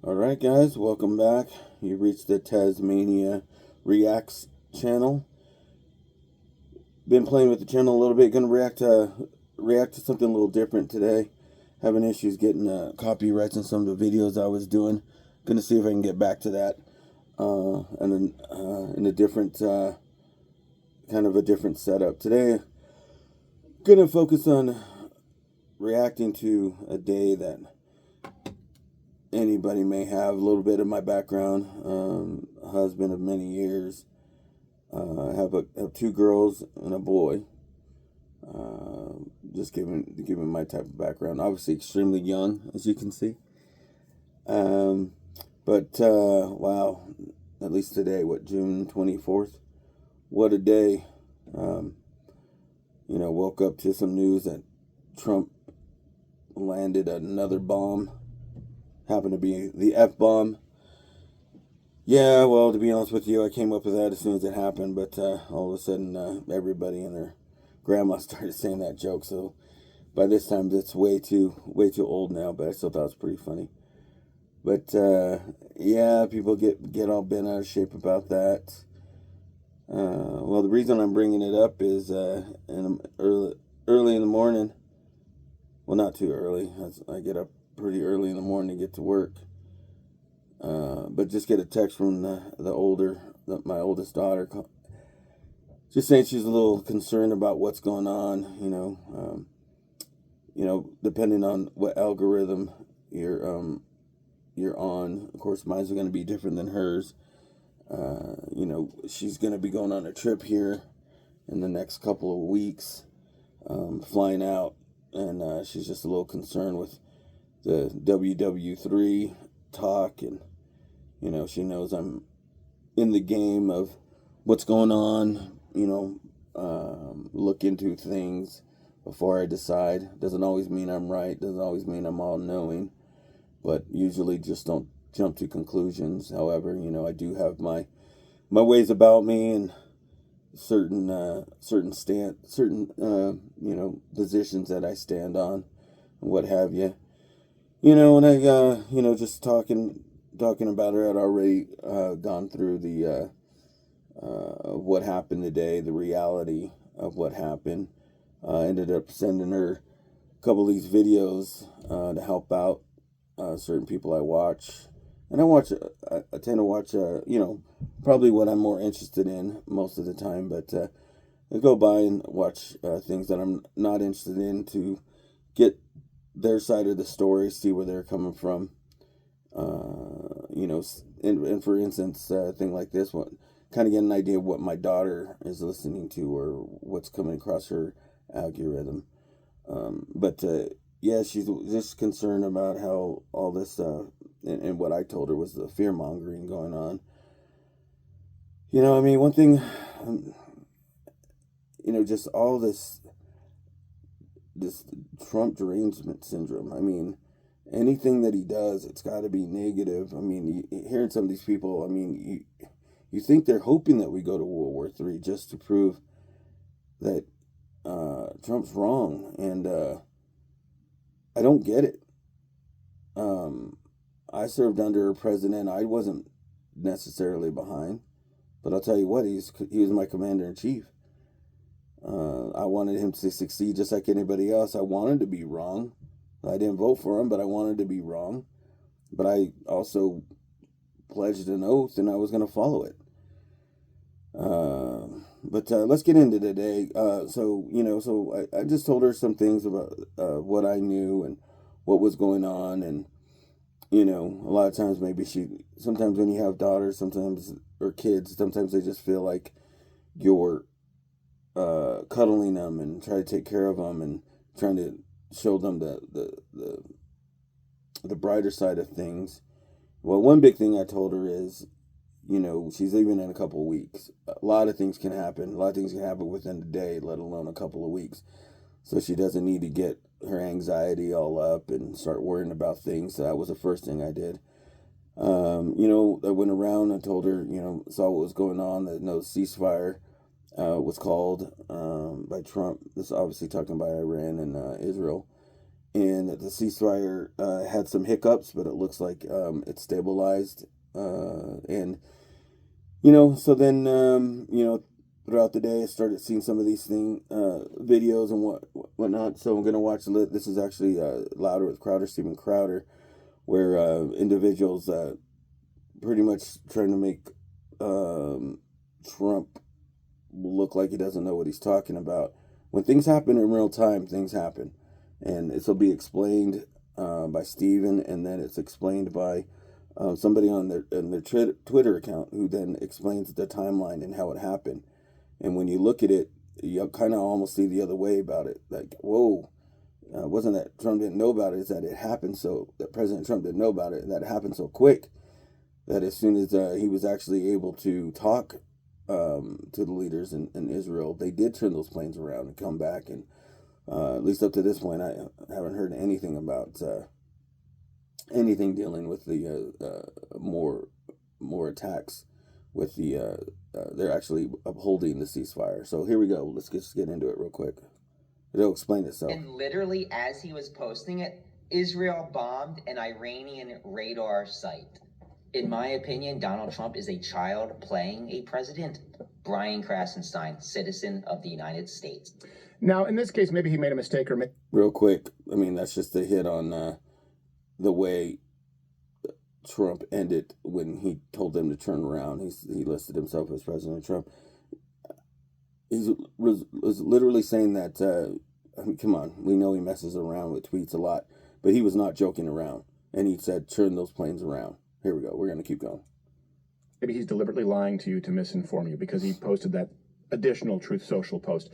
Alright guys, welcome back. You reached the Tasmania Reacts channel. Been playing with the channel a little bit. Gonna react to something a little different today. Having issues getting copyrights on some of the videos I was doing. Gonna see if I can get back to that. And then in a different kind of a different setup. Today gonna focus on reacting to a day that anybody may have. A little bit of my background. Husband of many years. I have two girls and a boy. Just giving my type of background. Obviously extremely young, as you can see. But wow, at least today, June 24th? What a day. Woke up to some news that Trump landed another bomb. Happened to be the F-bomb. Yeah, well, to be honest with you, I came up with that as soon as it happened, but all of a sudden, everybody and their grandma started saying that joke, so by this time, it's way too old now, but I still thought it was pretty funny. But, yeah, people get all bent out of shape about that. Well, the reason I'm bringing it up is early in the morning. Well, not too early. I get up pretty early in the morning to get to work. But just get a text from my oldest daughter, just saying she's a little concerned about what's going on. Depending on what algorithm you're on. Of course, mine's going to be different than hers. She's going to be going on a trip here in the next couple of weeks, flying out, and she's just a little concerned with the WWIII talk, and she knows I'm in the game of what's going on. Look into things before I decide. Doesn't always mean I'm right. Doesn't always mean I'm all knowing, but usually just don't jump to conclusions. However, I do have my ways about me and certain positions that I stand on and what have you. And I just talking about her. I'd already gone through the what happened today, the reality of what happened. Ended up sending her a couple of these videos to help out certain people I watch. And I tend to watch, probably what I'm more interested in most of the time. But I go by and watch things that I'm not interested in to get their side of the story, see where they're coming from. And for instance, a thing like this one, kind of get an idea of what my daughter is listening to or what's coming across her algorithm. But yeah, she's just concerned about how all this, and what I told her was the fear mongering going on. One thing, just all this Trump derangement syndrome. Anything that he does, it's got to be negative. Hearing some of these people, you think they're hoping that we go to World War III just to prove that Trump's wrong, and I don't get it. I served under a president I wasn't necessarily behind, but I'll tell you what, he was my commander-in-chief. I wanted him to succeed just like anybody else. I wanted to be wrong. I didn't vote for him, but I wanted to be wrong. But I also pledged an oath, and I was going to follow it. But let's get into today. So I just told her some things about what I knew and what was going on. And, a lot of times sometimes when you have daughters, or kids, sometimes they just feel like you're cuddling them and try to take care of them and trying to show them the brighter side of things. Well, one big thing I told her is, she's leaving in a couple of weeks. A lot of things can happen. A lot of things can happen within a day, let alone a couple of weeks. So she doesn't need to get her anxiety all up and start worrying about things. That was the first thing I did. I went around and told her, saw what was going on, that no ceasefire was called by Trump. This is obviously talking about Iran and Israel. and that the ceasefire had some hiccups, but it looks like it's stabilized. And so then throughout the day, I started seeing some of these videos and whatnot. So I'm gonna watch. This is actually Louder with Crowder, Steven Crowder, where individuals pretty much trying to make Trump look like he doesn't know what he's talking about. When things happen in real time, things happen, and this will be explained by Steven, and then it's explained by somebody on their Twitter account, who then explains the timeline and how it happened. And when you look at it, you kind of almost see the other way about it. Like, whoa, wasn't that Trump didn't know about it? It's that it happened that President Trump didn't know about it, and that it happened so quick that as soon as he was actually able to talk to the leaders in Israel, they did turn those planes around and come back. And at least up to this point, I haven't heard anything about anything dealing with the more attacks with they're actually upholding the ceasefire. So here we go. Let's just get into it real quick. It'll explain itself. And literally, as he was posting it, Israel bombed an Iranian radar site. In my opinion, Donald Trump is a child playing a president. Brian Krasenstein, citizen of the United States. Now, in this case, maybe he made a mistake or... Real quick, I mean, that's just a hit on the way Trump ended when he told them to turn around. He listed himself as President Trump. He was literally saying that, I mean, come on, we know he messes around with tweets a lot, but he was not joking around. And he said, turn those planes around. Here we go. We're going to keep going. Maybe he's deliberately lying to you to misinform you, because he posted that additional Truth Social post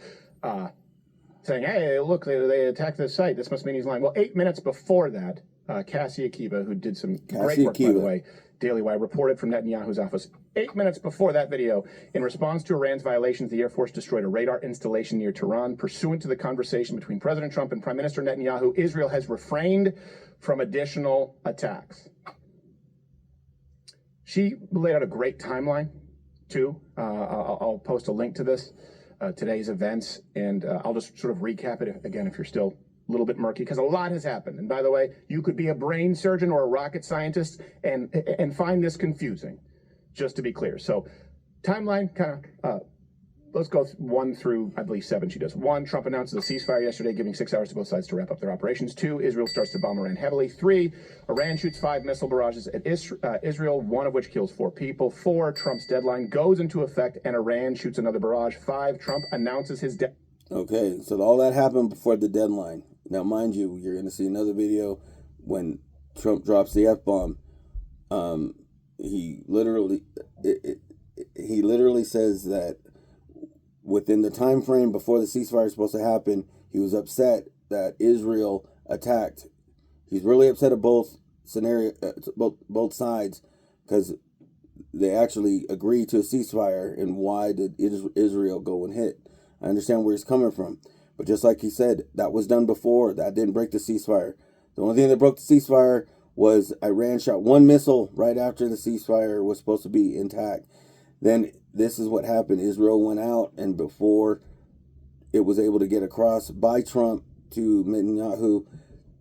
saying, hey, look, they attacked this site. This must mean he's lying. Well, 8 minutes before that, Cassie Akiva, who did some great work, by the way, Daily Wire, reported from Netanyahu's office 8 minutes before that video, in response to Iran's violations, the Air Force destroyed a radar installation near Tehran. Pursuant to the conversation between President Trump and Prime Minister Netanyahu, Israel has refrained from additional attacks. She laid out a great timeline, too. I'll post a link to this, today's events, and I'll just sort of recap it, again, if you're still a little bit murky, because a lot has happened. And by the way, you could be a brain surgeon or a rocket scientist and find this confusing, just to be clear. So timeline, kind of, let's go 1 through, I believe, 7 she does. 1, Trump announces a ceasefire yesterday, giving 6 hours to both sides to wrap up their operations. 2, Israel starts to bomb Iran heavily. 3, Iran shoots 5 missile barrages at Israel, 1 of which kills 4 people. 4, Trump's deadline goes into effect and Iran shoots another barrage. 5, Trump announces his Okay, so all that happened before the deadline. Now, mind you, you're going to see another video when Trump drops the F-bomb. He literally says that within the time frame before the ceasefire is supposed to happen, he was upset that Israel attacked. He's really upset at both sides, because they actually agreed to a ceasefire. And why did Israel go and hit? I understand where he's coming from, but just like he said, that was done before. That didn't break the ceasefire. The only thing that broke the ceasefire was Iran shot 1 missile right after the ceasefire was supposed to be intact. Then this is what happened. Israel went out, and before it was able to get across by Trump to Netanyahu,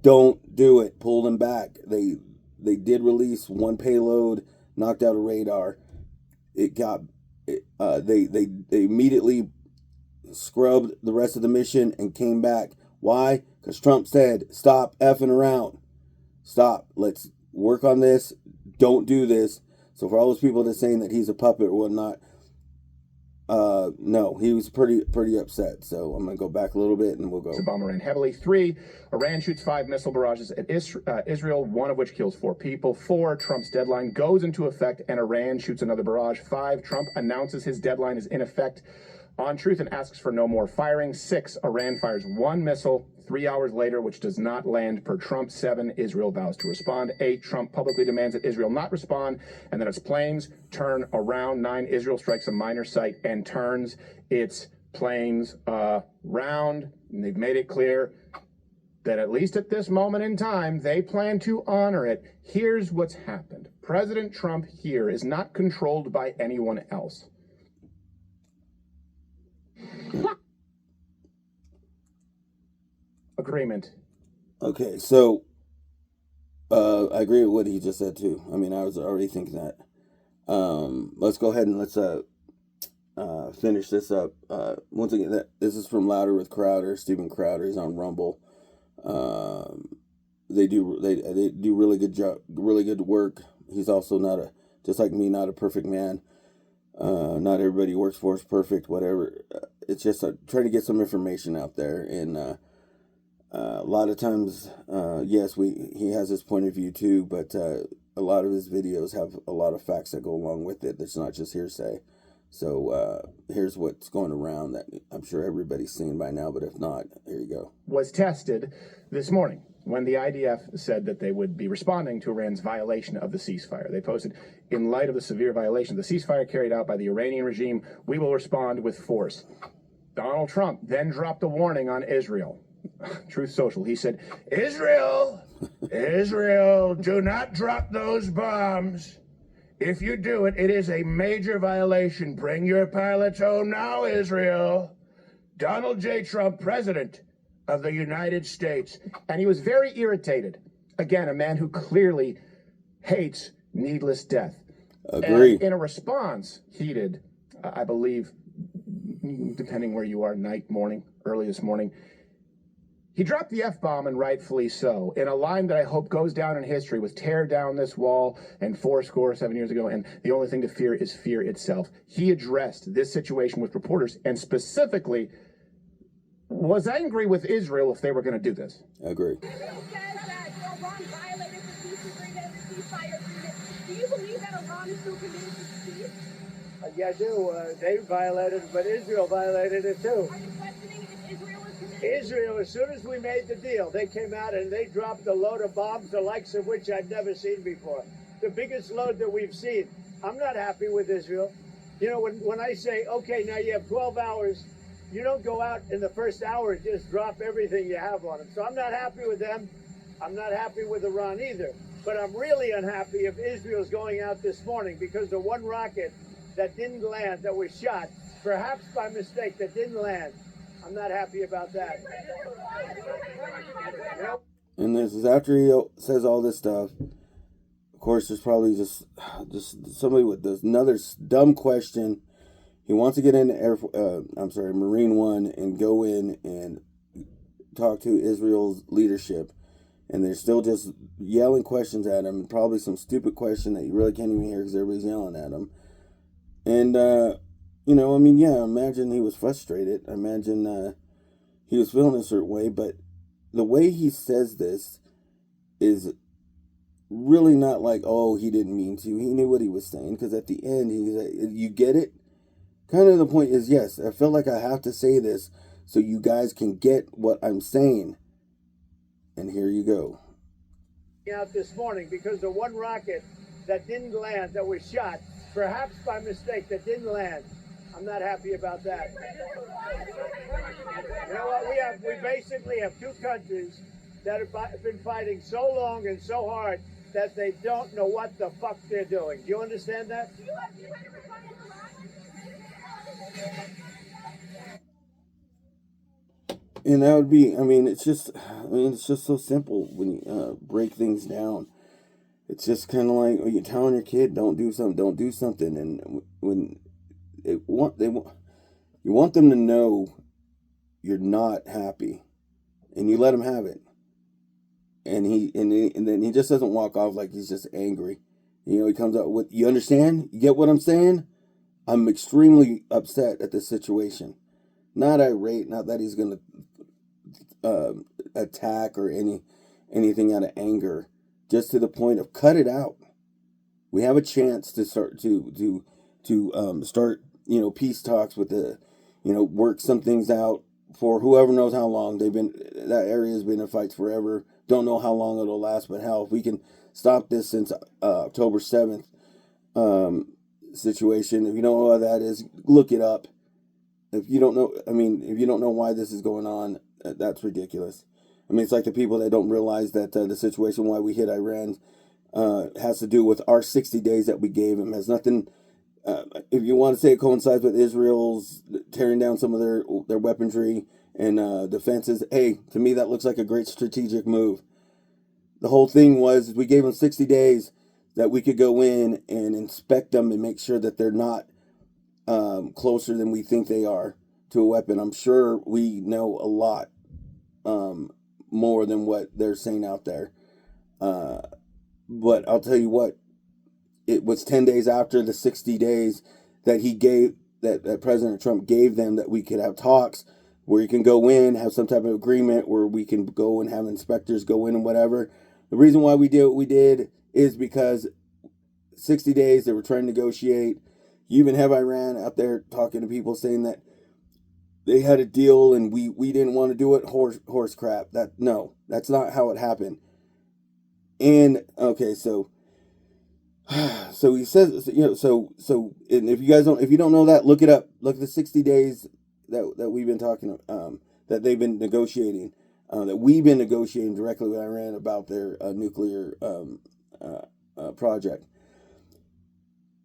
don't do it. Pull them back. They did release 1 payload, knocked out a radar. They immediately scrubbed the rest of the mission and came back. Why? Because Trump said, stop effing around. Stop. Let's work on this. Don't do this. So for all those people that are saying that he's a puppet or whatnot, no, he was pretty upset. So I'm going to go back a little bit and we'll go. To bomb Iran heavily. 3, Iran shoots 5 missile barrages at Israel, 1 of which kills 4 people. 4, Trump's deadline goes into effect and Iran shoots another barrage. 5, Trump announces his deadline is in effect on Truth and asks for no more firing. 6, Iran fires 1 missile 3 hours later, which does not land per Trump. 7, Israel vows to respond. 8, Trump publicly demands that Israel not respond and that its planes turn around. 9, Israel strikes a minor site and turns its planes around. And they've made it clear that at least at this moment in time, they plan to honor it. Here's what's happened. President Trump here is not controlled by anyone else. Agreement Okay, so I agree with what he just said too. I mean, I was already thinking that. Let's go ahead and let's finish this up. Once again, this is from Louder with Crowder, Stephen Crowder. He's on Rumble. Um, they do really good job, really good work. He's also not a just like me, not a perfect man. Not everybody works for is perfect. Whatever. It's just trying to get some information out there, and a lot of times, yes, he has his point of view too, but a lot of his videos have a lot of facts that go along with it. It's not just hearsay. So here's what's going around that I'm sure everybody's seen by now, but if not, here you go. Was tested this morning when the IDF said that they would be responding to Iran's violation of the ceasefire. They posted, in light of the severe violation of the ceasefire carried out by the Iranian regime, we will respond with force. Donald Trump then dropped a warning on Israel. Truth Social, he said, Israel, do not drop those bombs. If you do it, it is a major violation. Bring your pilots home now, Israel. Donald J. Trump, President of the United States. And he was very irritated. Again, a man who clearly hates needless death. Agree. And in a response, heated, I believe, depending where you are, night, morning, early this morning, he dropped the F-bomb, and rightfully so, in a line that I hope goes down in history with tear down this wall and 7 years ago, and the only thing to fear is fear itself. He addressed this situation with reporters and specifically was angry with Israel if they were going to do this. I agree. Israel says that Iran violated the peace agreement and the ceasefire agreement. Do you believe that Iran is still committed to peace? Yeah, I do. They violated it, but Israel violated it too. Are you questioning if Israel is committed? Israel, as soon as we made the deal, they came out and they dropped a load of bombs, the likes of which I'd never seen before. The biggest load that we've seen. I'm not happy with Israel. You know, when I say, okay, now you have 12 hours, you don't go out in the first hour and just drop everything you have on them. So I'm not happy with them. I'm not happy with Iran either. But I'm really unhappy if Israel's going out this morning because the one rocket that didn't land, that was shot, perhaps by mistake, that didn't land. I'm not happy about that. You know? And this is after he says all this stuff. Of course, there's probably just somebody with this another dumb question. He wants to get into Marine One and go in and talk to Israel's leadership, and they're still just yelling questions at him. Probably some stupid question that you really can't even hear because everybody's yelling at him. And I imagine he was frustrated. I imagine he was feeling a certain way, but the way he says this is really not like, oh, he didn't mean to. He knew what he was saying, because at the end, he's like, you get it? Kind of the point is, yes, I feel like I have to say this so you guys can get what I'm saying. And here you go. Out this morning because the one rocket that didn't land, that was shot, perhaps by mistake, that didn't land. I'm not happy about that. You know what? We basically have two countries that have been fighting so long and so hard that they don't know what the fuck they're doing. Do you understand that? And that would be, it's just so simple when you break things down. It's just kind of like you're telling your kid, don't do something. And when you want them to know you're not happy, and you let him have it. And then he just doesn't walk off like he's just angry. You know, he comes out with, you understand? You get what I'm saying? I'm extremely upset at this situation. Not irate, not that he's going to attack or anything out of anger. Just to the point of cut it out. We have a chance to start start peace talks with work some things out for whoever knows how long. That area has been in fights forever. Don't know how long it'll last, but hell, if we can stop this since October 7th situation. If you don't know what that is, look it up. If you don't know why this is going on, that's ridiculous. It's like the people that don't realize that the situation why we hit Iran has to do with our 60 days that we gave them. It has nothing. If you want to say it coincides with Israel's tearing down some of their weaponry and defenses. Hey, to me, that looks like a great strategic move. The whole thing was we gave them 60 days that we could go in and inspect them and make sure that they're not closer than we think they are to a weapon. I'm sure we know a lot more than what they're saying out there. But I'll tell you what, it was 10 days after the 60 days that he gave, that President Trump gave them, that we could have talks where you can go in, have some type of agreement where we can go and have inspectors go in and whatever. The reason why we did what we did is because 60 days they were trying to negotiate. You even have Iran out there talking to people saying that they had a deal and we didn't want to do it. Horse crap. That's not how it happened. And okay, so he says, and if you don't know that, look it up. Look at the 60 days that we've been talking that they've been negotiating, that we've been negotiating directly with Iran about their nuclear project.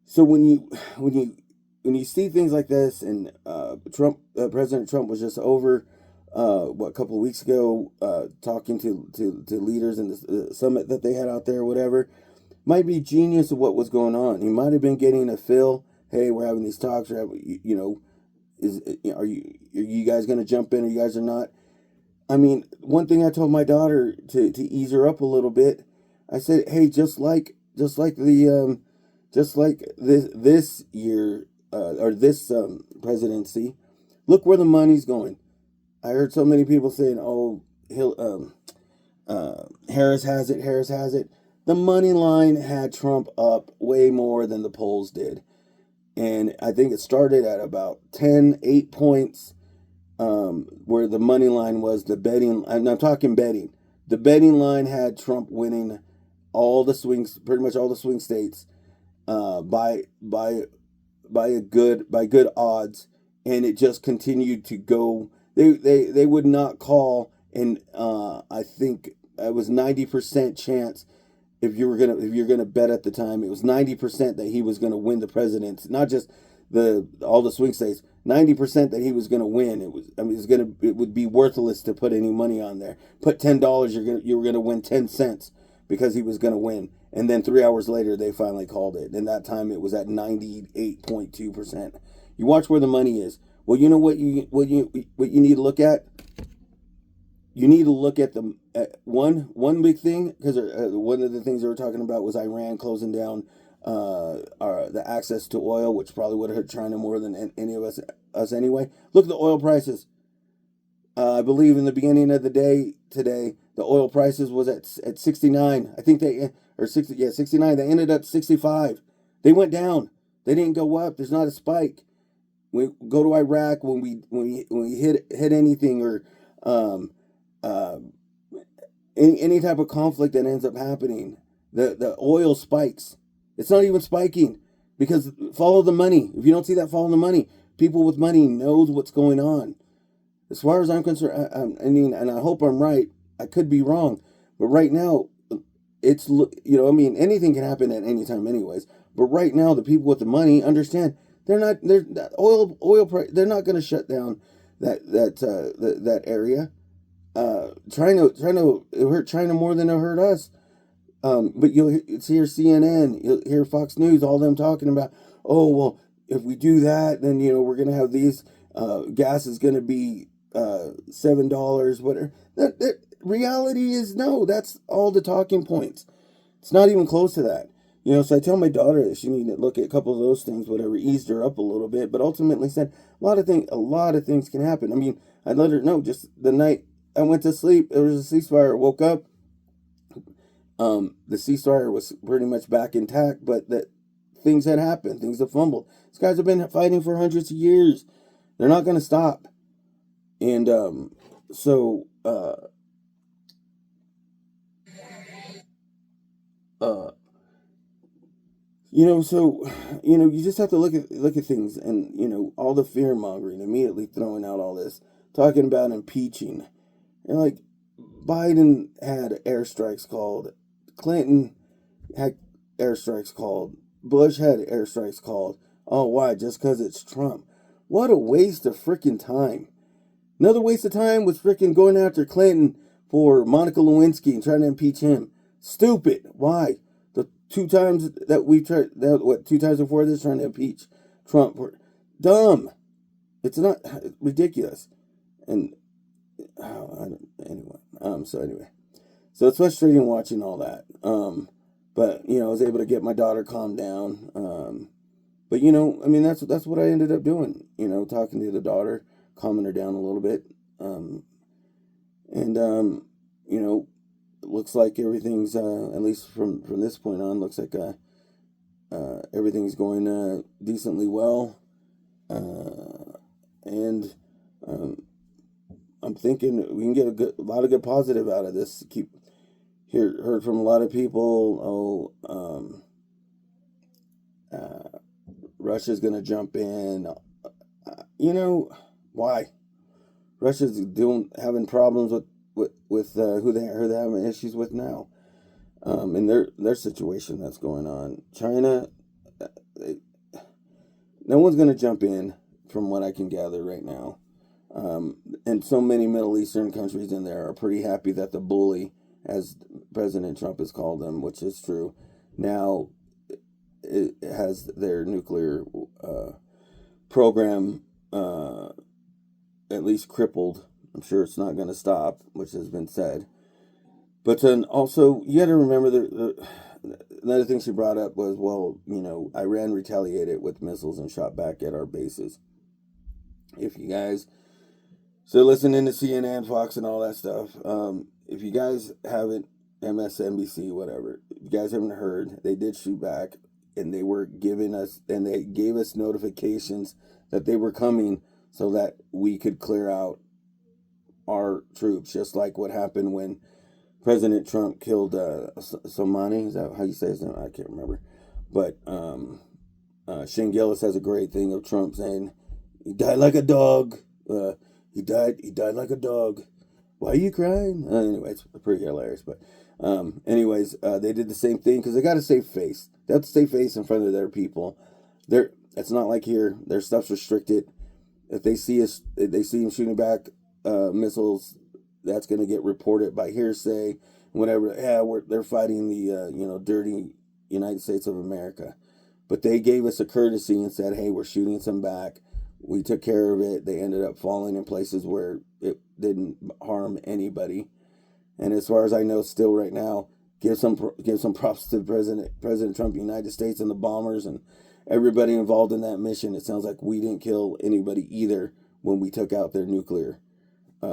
So when you see things like this, and President Trump was just over a couple of weeks ago talking to leaders in the summit that they had out there, or whatever, might be genius of what was going on. He might have been getting a feel. Hey, we're having these talks. Are you guys going to jump in, or you guys are not? I mean, one thing I told my daughter to ease her up a little bit, I said, hey, just like this year or this presidency, look where the money's going. I heard so many people saying, "Oh, Harris has it." The money line had Trump up way more than the polls did, and I think it started at about 8 points, where the money line was the betting. And I'm talking betting. The betting line had Trump winning all the swings, pretty much all the swing states, by good odds, and it just continued to go. They would not call, and I think it was 90% chance if you're gonna bet at the time, it was 90% that he was gonna win the presidency, not just all the swing states. 90% that he was gonna win. It would be worthless to put any money on there. Put $10, you were gonna win 10 cents because he was gonna win. And then 3 hours later, they finally called it. And that time, it was at 98.2%. You watch where the money is. Well, you know what you need to look at. You need to look at one big thing, because one of the things they were talking about was Iran closing down the access to oil, which probably would have hurt China more than any of us anyway. Look at the oil prices. I believe in the beginning of the day today, the oil prices was at 69. I think 69. They ended up 65. They went down. They didn't go up. There's not a spike. We go to Iraq when we hit anything, or any type of conflict that ends up happening, the oil spikes. It's not even spiking, because follow the money. If you don't see that, follow the money. People with money knows what's going on. As far as I'm concerned, and I hope I'm right. I could be wrong, but right now, it's anything can happen at any time, anyways. But right now, the people with the money understand oil price. They're not going to shut down that area. Trying to hurt China more than it hurt us. But you'll hear CNN, you'll hear Fox News, all them talking about, oh well, if we do that, then we're going to have these. Gas is going to be $7, whatever. That reality is no. That's all the talking points. It's not even close to that. So I tell my daughter that she needed to look at a couple of those things, whatever, eased her up a little bit, but ultimately said a lot of things can happen. I mean, I let her know just the night I went to sleep, there was a ceasefire. I woke up. The ceasefire was pretty much back intact, but that things had happened. Things have fumbled. These guys have been fighting for hundreds of years. They're not going to stop. And so you just have to look at things, and all the fear mongering, immediately throwing out all this, talking about impeaching. And like, Biden had airstrikes called, Clinton had airstrikes called, Bush had airstrikes called. Oh, why? Just because it's Trump. What a waste of freaking time. Another waste of time was freaking going after Clinton for Monica Lewinsky and trying to impeach him. Stupid. Why? The 2 times that we tried, 2 times before this, trying to impeach Trump were dumb. It's not ridiculous. And anyway, so it's frustrating watching all that. But I was able to get my daughter calmed down. But that's what I ended up doing. Talking to the daughter, calming her down a little bit. It looks like everything's at least from this point on, looks like everything's going decently well. And I'm thinking we can get a lot of good positive out of this. Heard from a lot of people. Russia's gonna jump in. Why? Russia's having problems with who they're having issues with now. In their situation that's going on. China, no one's gonna jump in, from what I can gather right now. And so many Middle Eastern countries in there are pretty happy that the bully, as President Trump has called them, which is true, now it has their nuclear program at least crippled. I'm sure it's not going to stop, which has been said. But then also, you got to remember another thing she brought up was, Iran retaliated with missiles and shot back at our bases. If you guys still listening to CNN, Fox, and all that stuff, if you guys haven't, MSNBC, whatever, if you guys haven't heard, they did shoot back, and they gave us notifications that they were coming so that we could clear out our troops, just like what happened when President Trump killed Soleimani. Is that how you say his name? I can't remember. But Shane Gillis has a great thing of Trump saying, "He died like a dog. He died like a dog. Why are you crying?" Anyway, it's pretty hilarious. But they did the same thing because they got to save face. They have to save face in front of their people. It's not like here. Their stuff's restricted. If they see him shooting back missiles, that's going to get reported by hearsay, whatever. Yeah, they're fighting the dirty United States of America. But they gave us a courtesy and said, "Hey, we're shooting some back." We took care of it. They ended up falling in places where it didn't harm anybody. And as far as I know, still right now, give some props to President Trump, United States, and the bombers and everybody involved in that mission. It sounds like we didn't kill anybody either when we took out their nuclear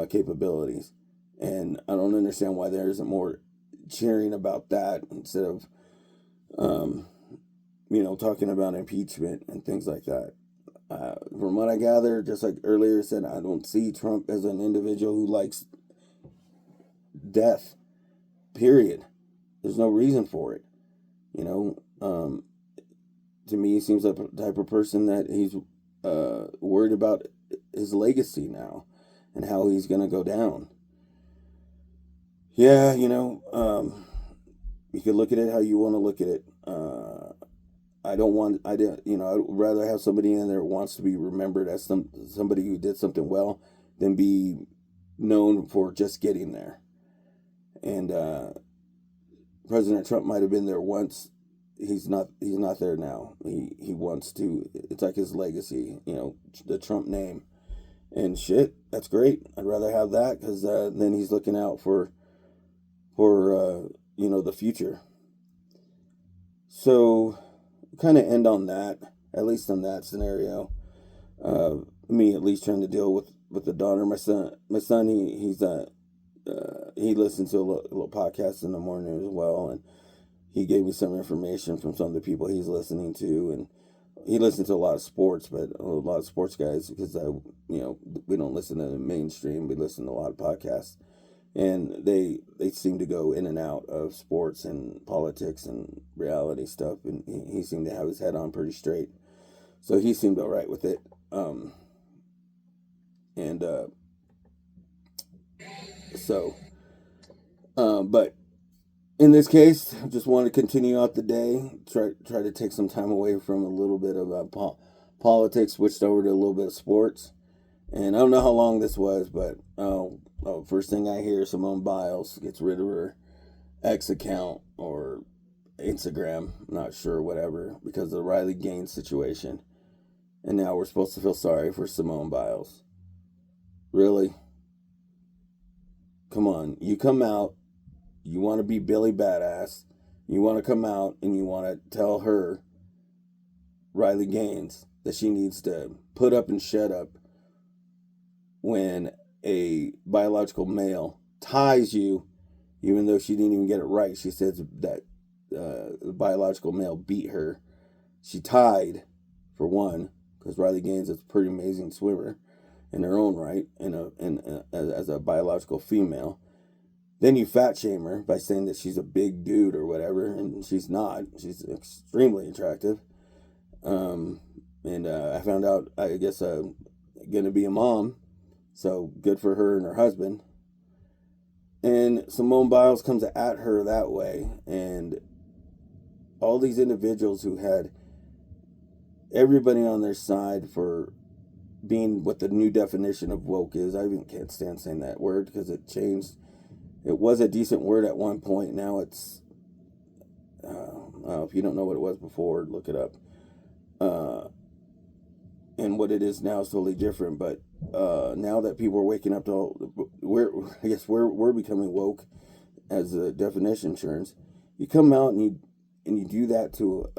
capabilities. And I don't understand why there isn't more cheering about that instead of, talking about impeachment and things like that. From what I gather, just like earlier said, I don't see Trump as an individual who likes death, period. There's no reason for it. To me, he seems like the type of person that he's worried about his legacy now and how he's going to go down. Yeah, you could look at it how you want to look at it. I'd rather have somebody in there who wants to be remembered as somebody who did something well than be known for just getting there. And President Trump might have been there once. He's not there now. He wants to. It's like his legacy, the Trump name. And shit, that's great. I'd rather have that because then he's looking out for the future. So kind of end on that, at least in that scenario. Me at least trying to deal with the daughter. My son, he listens to a little podcast in the morning as well, and he gave me some information from some of the people he's listening to, and he listens to a lot of sports, but a lot of sports guys because we don't listen to the mainstream. We listen to a lot of podcasts, and they seem to go in and out of sports and politics and reality stuff, and he seemed to have his head on pretty straight, so he seemed all right with it. But in this case, I just want to continue out the day, try to take some time away from a little bit of politics, switched over to a little bit of sports, And I don't know how long this was, but first thing I hear, Simone Biles gets rid of her X account or Instagram, not sure, whatever, because of the Riley Gaines situation. And now we're supposed to feel sorry for Simone Biles. Really? Come on. You come out, you want to be Billy Badass, you want to come out and you want to tell her, Riley Gaines, that she needs to put up and shut up when a biological male ties you, even though she didn't even get it right. She says that the biological male beat her. She tied, for one, because Riley Gaines is a pretty amazing swimmer in her own right, as a biological female. Then you fat shame her by saying that she's a big dude or whatever, and she's not. She's extremely attractive. I found out, I guess, going to be a mom. So good for her and her husband. And Simone Biles comes at her that way. And all these individuals who had everybody on their side for being what the new definition of woke is. I even can't stand saying that word because it changed. It was a decent word at one point. Now it's, if you don't know what it was before, look it up. And what it is now is totally different. But now that people are waking up to, we're becoming woke, as the definition turns. You come out and you do that to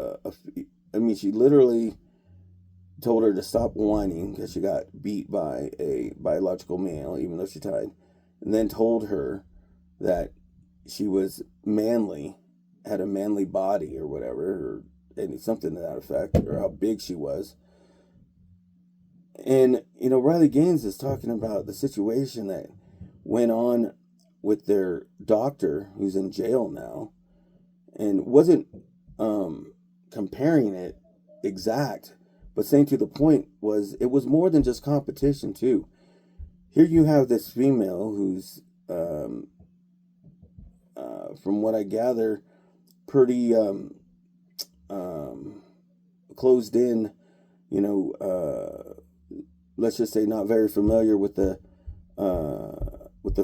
she literally told her to stop whining because she got beat by a biological male, even though she tied, and then told her that she was manly, had a manly body or whatever, or something to that effect, or how big she was. And, Riley Gaines is talking about the situation that went on with their doctor, who's in jail now, and wasn't comparing it exact, but saying to the point was it was more than just competition, too. Here you have this female who's, from what I gather, pretty closed in, let's just say not very familiar with the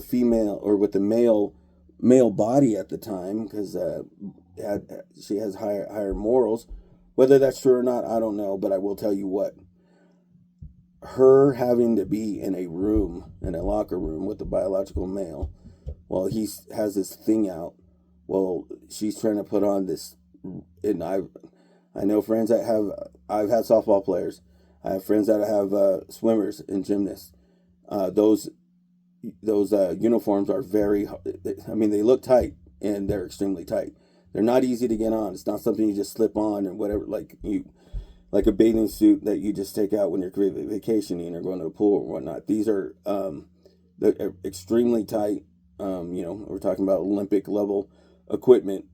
female or with the male body at the time, because she has higher morals. Whether that's true or not, I don't know, but I will tell you what. Her having to be in a locker room with a biological male while he has this thing out, well, she's trying to put on this, and I know friends that I've had softball players. I have friends that have swimmers and gymnasts. Those uniforms are they look tight, and they're extremely tight. They're not easy to get on. It's not something you just slip on and whatever, like a bathing suit that you just take out when you're vacationing or going to a pool or whatnot. These are they're extremely tight. We're talking about Olympic level equipment,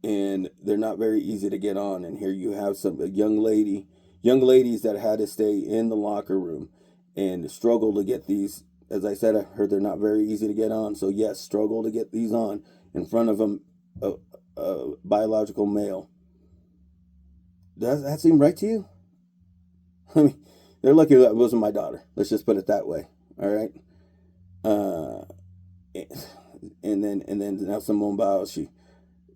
and they're not very easy to get on. And here you have a young ladies that had to stay in the locker room and struggle to get these. As I said, I heard they're not very easy to get on. So yes, struggle to get these on in front of a biological male. Does that seem right to you? I mean, they're lucky that it wasn't my daughter. Let's just put it that way. All right. And then now Simone Biles, she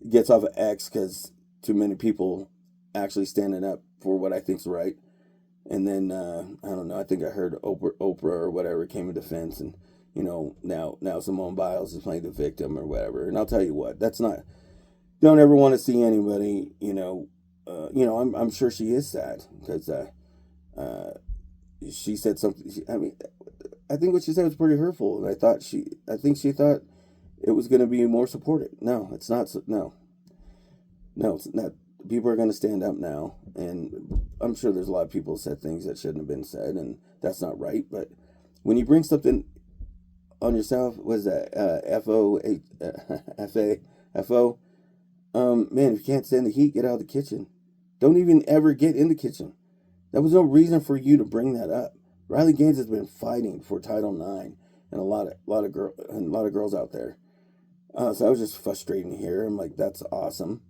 gets off of X because too many people actually standing up for what I think's right. And then I don't know. I think I heard Oprah or whatever came in defense, and now Simone Biles is playing the victim or whatever. And I'll tell you what, that's not. Don't ever want to see anybody. I'm sure she is sad because she said something. I think what she said was pretty hurtful, and I think she thought it was going to be more supported. No, it's not. No, it's not. People are going to stand up now, and I'm sure there's a lot of people who said things that shouldn't have been said, and that's not right. But when you bring something on yourself, what is that? FO? Man, if you can't stand the heat, get out of the kitchen. Don't even ever get in the kitchen. There was no reason for you to bring that up. Riley Gaines has been fighting for Title IX, and a lot of girls out there. So I was just frustrating to hear. I'm like, that's awesome.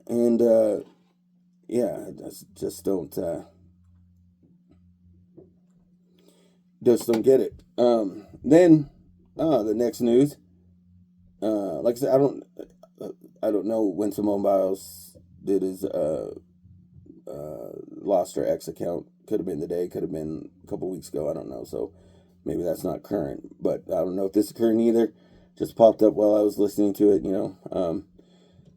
And just don't just don't get it. Then the next news, like I said, I don't know when Simone Biles did his lost her X account. Could have been today, could have been a couple weeks ago. I don't know. So maybe that's not current. But I don't know if this is current either. Just popped up while I was listening to it.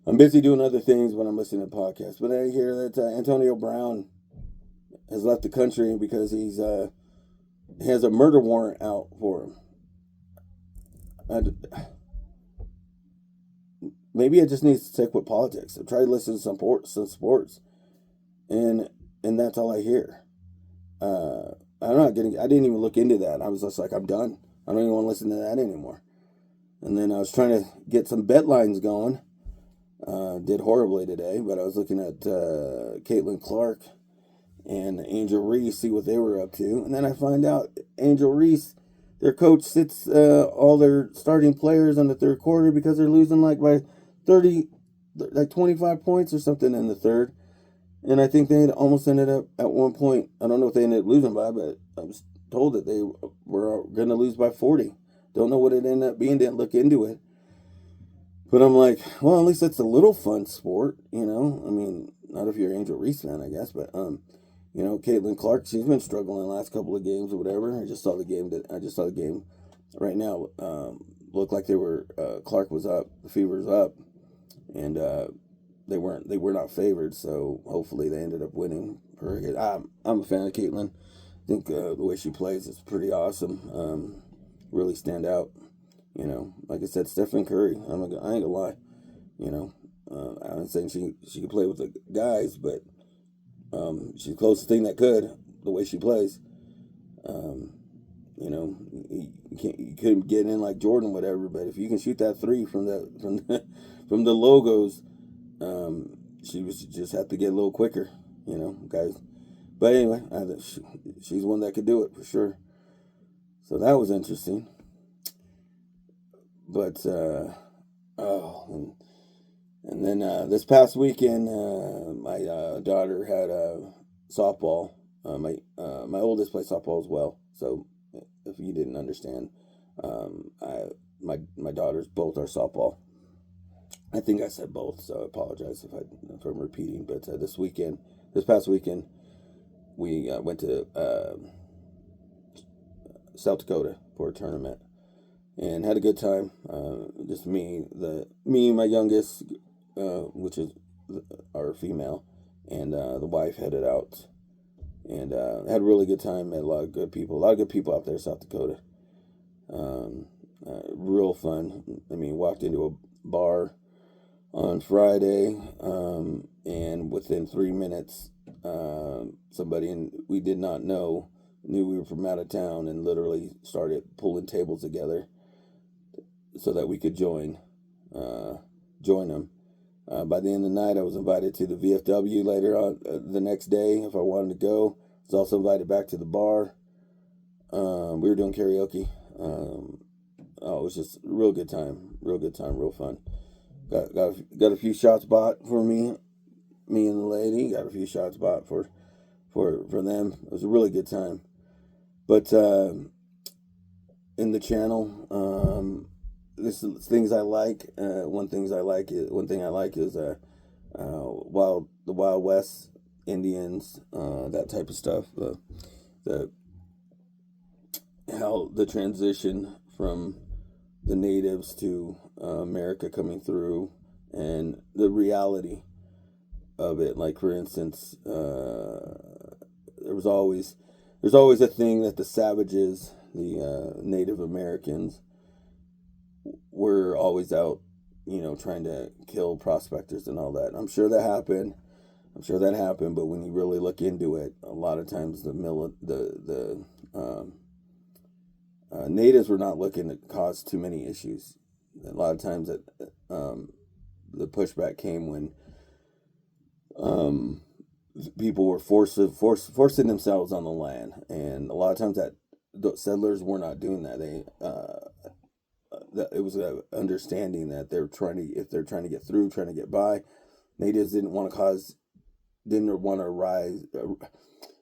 I'm busy doing other things when I'm listening to podcasts. But I hear that Antonio Brown has left the country because he has a murder warrant out for him. Maybe I just need to stick with politics. I try to listen to some sports, and that's all I hear. I didn't even look into that. I was just like, I'm done. I don't even want to listen to that anymore. And then I was trying to get some bet lines going. Did horribly today, but I was looking at Caitlin Clark and Angel Reese, see what they were up to. And then I find out Angel Reese, their coach sits all their starting players on the third quarter because they're losing like by 25 points or something in the third. And I think they had almost ended up at one point, I don't know if they ended up losing by, but I was told that they were going to lose by 40. Don't know what it ended up being, didn't look into it. But I'm like, well, at least it's a little fun sport, I mean, not if you're an Angel Reese fan, I guess, but, Caitlin Clark, she's been struggling the last couple of games or whatever. I just saw the game right now. Looked like Clark was up, the Fever's up, and they were not favored, so hopefully they ended up winning. I'm a fan of Caitlin. I think the way she plays is pretty awesome. Really stand out. Like I said, Stephen Curry. I ain't gonna lie. I'm saying she could play with the guys, but she's the closest thing that could. The way she plays. You couldn't get in like Jordan, whatever. But if you can shoot that three from the logos, she was just have to get a little quicker, guys. But anyway, she's one that could do it for sure. So that was interesting. But and then this past weekend, my daughter had softball. My oldest plays softball as well. So if you didn't understand, my daughters both are softball. I think I said both, so I apologize if I'm repeating. But this past weekend, we went to South Dakota for a tournament and had a good time. Just me, my youngest, which is our female, and the wife headed out, and had a really good time. Met a lot of good people out there in South Dakota. Real fun. I mean, walked into a bar on Friday, and within 3 minutes, somebody we did not know knew we were from out of town and literally started pulling tables together so that we could join them. By the end of the night, I was invited to the VFW later on the next day if I wanted to go. I was also invited back to the bar. We were doing karaoke. It was just a real good time, real fun. Got a few shots bought for me and the lady. Got a few shots bought for them. It was a really good time. But in the channel, this is things I like. One thing I like is the Wild West Indians, that type of stuff. How the transition from the natives to America coming through, and the reality of it. Like, for instance, there's always a thing that the savages, the Native Americans, were always out, trying to kill prospectors and all that. I'm sure that happened. But when you really look into it, a lot of times the natives were not looking to cause too many issues. A lot of times that the pushback came when people were forcing themselves on the land, and a lot of times that the settlers were not doing that. That it was an understanding that if they're trying to get through, trying to get by, natives didn't want to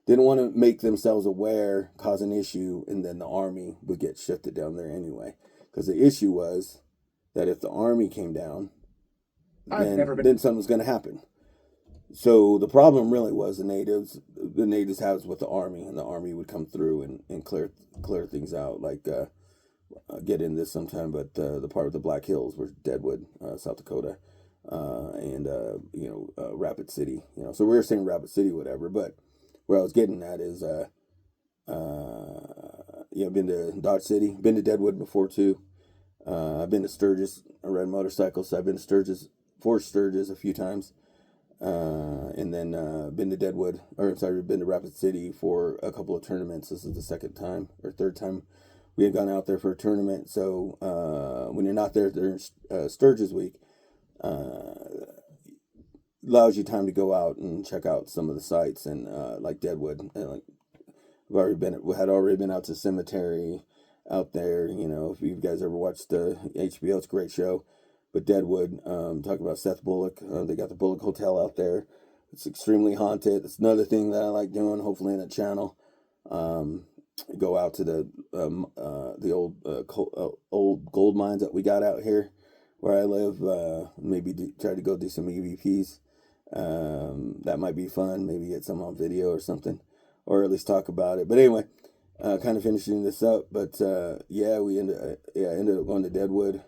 didn't want to make themselves aware, cause an issue, and then the army would get shifted down there anyway. Because the issue was that if the army came down, then something was going to happen. So the problem really was the natives had was with the army, and the army would come through and clear things out. Like I'll get into this sometime, but the part of the Black Hills was Deadwood, South Dakota, and Rapid City. So we were saying Rapid City, whatever. But where I was getting at is, been to Dodge City, been to Deadwood before too. I've been to Sturgis. I ride motorcycles, so I've been to Fort Sturgis a few times. And then been to Deadwood, been to Rapid City for a couple of tournaments. This is the second time or third time we had gone out there for a tournament. So when you're not there during Sturgis week, allows you time to go out and check out some of the sites, and like Deadwood, and had already been out to Cemetery out there. If you guys ever watched the HBO, it's a great show. But Deadwood, talking about Seth Bullock, they got the Bullock Hotel out there. It's extremely haunted. It's another thing that I like doing, hopefully in the channel. Go out to the old gold mines that we got out here where I live. Maybe try to go do some EVPs. That might be fun. Maybe get some on video or something, or at least talk about it. But anyway, kind of finishing this up. But we ended up going to Deadwood.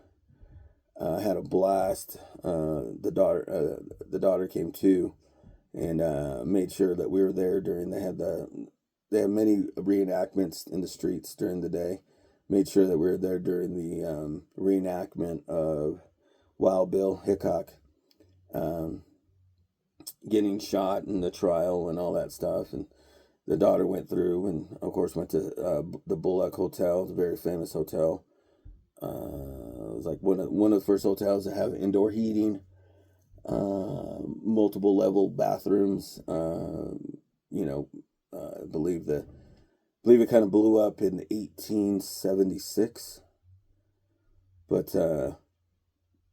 Had a blast. The daughter came too, and made sure that we were there during. They had many reenactments in the streets during the day. Made sure that we were there during the reenactment of Wild Bill Hickok getting shot in the trial and all that stuff. And the daughter went through, and of course went to the Bullock Hotel, the very famous hotel. It was like one of the first hotels to have indoor heating, multiple level bathrooms. I believe it kind of blew up in 1876. But I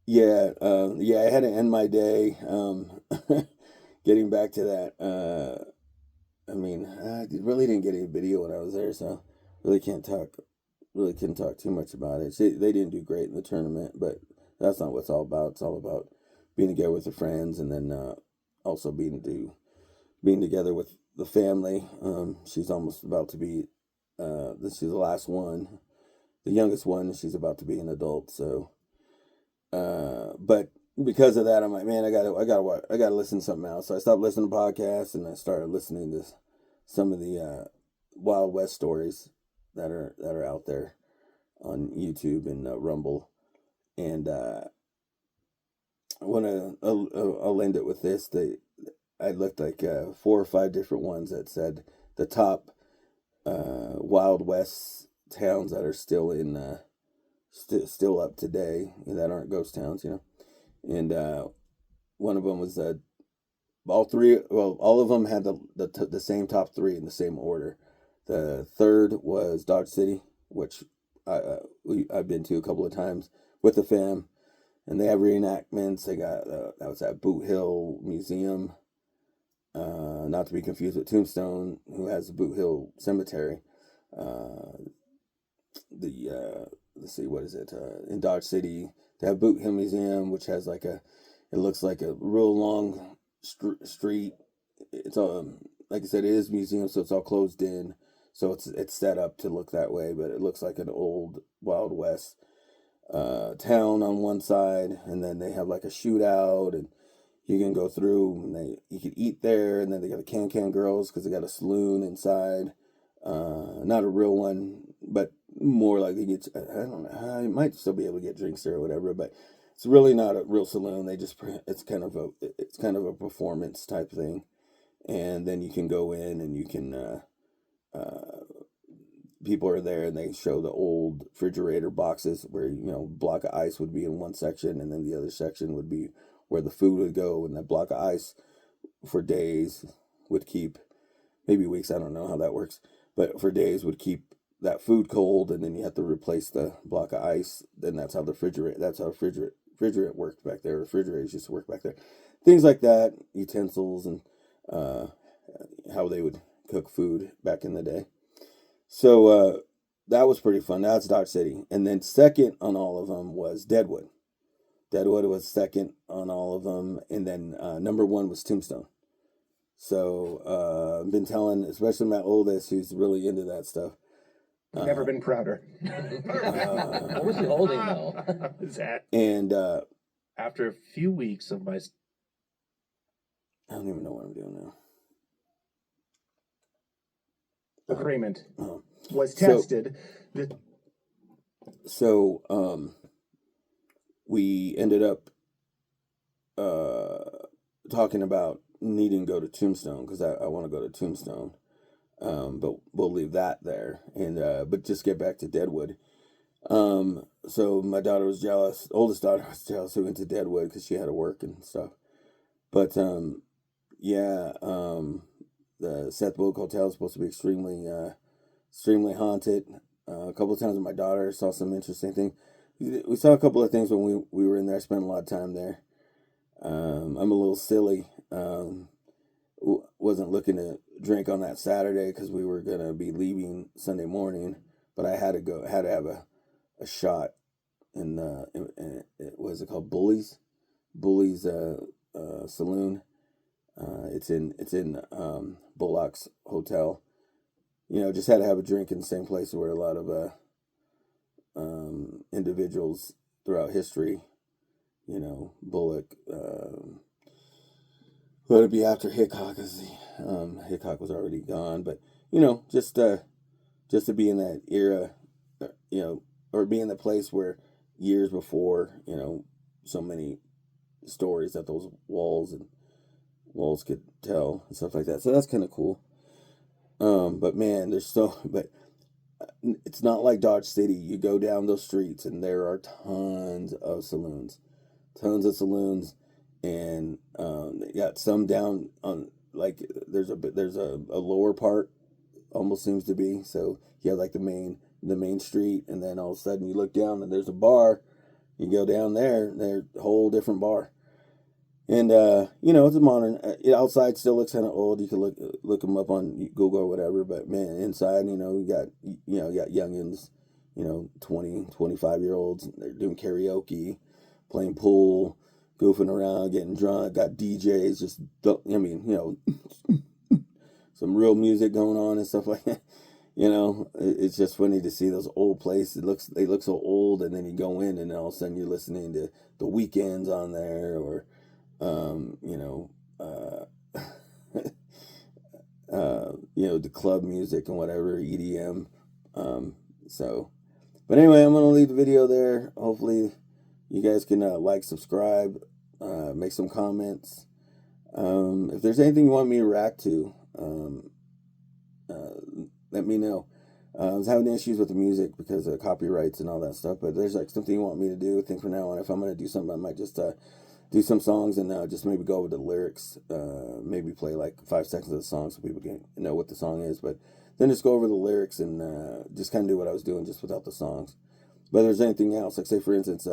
had to end my day. Getting back to that, I really didn't get any video when I was there, so really couldn't talk too much about it. They didn't do great in the tournament, but that's not what it's all about. It's all about being together with the friends, and then also being together with the family. She's almost about to be, she's the last one, the youngest one, and she's about to be an adult. So, but because of that, I'm like, man, I gotta listen to something else. So I stopped listening to podcasts, and I started listening to some of the Wild West stories that are out there on YouTube and Rumble. And I'll end it with this. I looked like 4 or 5 different ones that said the top Wild West towns that are still in still up today, that aren't ghost towns, And one of them was all of them had the same top 3 in the same order. The third was Dodge City, which I've been to a couple of times with the fam, and they have reenactments. They got that was at Boot Hill Museum, not to be confused with Tombstone, who has the Boot Hill Cemetery. Let's see, what is it? In Dodge City, they have Boot Hill Museum, which has it looks like a real long street. It's like I said, it is a museum, so it's all closed in. So it's set up to look that way, but it looks like an old Wild West town on one side, and then they have like a shootout, and you can go through, and you can eat there, and then they got the Can Girls because they got a saloon inside, not a real one, but more like they get. I don't know, you might still be able to get drinks there or whatever, but it's really not a real saloon. It's kind of a performance type thing, and then you can go in and you can. People are there, and they show the old refrigerator boxes where block of ice would be in one section, and then the other section would be where the food would go, and that block of ice for days would keep, maybe weeks, I don't know how that works, but for days would keep that food cold, and then you have to replace the block of ice. Then that's how refrigerant worked back there. Refrigerators used to work back there. Things like that, utensils, and how they would cook food back in the day. So that was pretty fun. That's Dodge City. And then second on all of them was Deadwood. Deadwood was second on all of them. And then number one was Tombstone. So I've been telling, especially my oldest, who's really into that stuff. Never been prouder. What was he holding though? And after a few weeks of my... I don't even know what I'm doing now. Agreement was tested. So we ended up talking about needing to go to Tombstone because I want to go to Tombstone. But we'll leave that there. And but just get back to Deadwood. So my daughter was jealous. Oldest daughter was jealous who went to Deadwood because she had to work and stuff. But yeah, the Seth Book Hotel is supposed to be extremely haunted. A couple of times with my daughter saw some interesting things. We saw a couple of things when we were in there. I spent a lot of time there. I'm a little silly. Wasn't looking to drink on that Saturday because we were gonna be leaving Sunday morning, but I had to have a shot in what is it called? Bully's Saloon. It's in Bullock's Hotel. You know, just had to have a drink in the same place where a lot of individuals throughout history, you know, Bullock. Let it be after Hickok, because Hickok was already gone. But you know, just to be in that era, you know, or be in the place where years before, you know, so many stories that those walls could tell and stuff like that. So that's kind of cool. But man, but it's not like Dodge City. You go down those streets and there are tons of saloons, and they got some down on, like, there's a lower part, almost seems to be. So you have like the main street, and then all of a sudden you look down and there's a bar. You go down there, and there's a whole different bar. And you know, it's a modern. Outside still looks kind of old. You can look them up on Google or whatever. But man, inside, you know, you got youngins, you know, 20, 25-year-olds. They're doing karaoke, playing pool, goofing around, getting drunk. Got DJs, just, I mean, you know, some real music going on and stuff like that. You know, it's just funny to see those old places. They look so old, and then you go in, and all of a sudden you're listening to the Weekends on there, or you know, you know, the club music and whatever, EDM. So, but anyway, I'm gonna leave the video there. Hopefully, you guys can like, subscribe, make some comments. If there's anything you want me to react to, let me know. I was having issues with the music because of copyrights and all that stuff, but there's like something you want me to do, I think from now on, if I'm going to do something, I might just do some songs and just maybe go over the lyrics, maybe play like 5 seconds of the song so people can know what the song is, but then just go over the lyrics and just kind of do what I was doing just without the songs. But if there's anything else, like say for instance,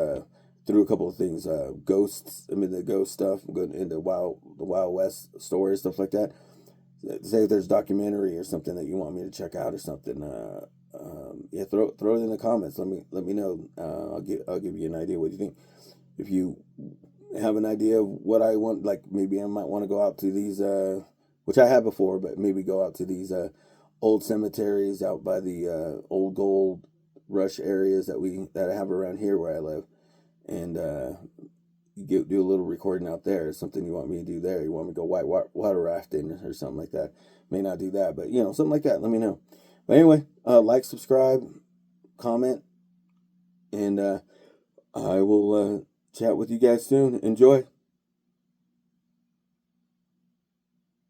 through a couple of things, the ghost stuff, go into the Wild West stories, stuff like that. Say if there's a documentary or something that you want me to check out or something, yeah, throw it in the comments. Let me know. I'll give you an idea what you think. If you have an idea of what I want, like maybe I might want to go out to these, which I have before, but maybe go out to these old cemeteries out by the old gold rush areas that I have around here where I live, and do a little recording out there. Something you want me to do there? You want me to go water rafting or something like that? May not do that, but you know, something like that. Let me know. But anyway, like, subscribe, comment, and I will chat with you guys soon. Enjoy.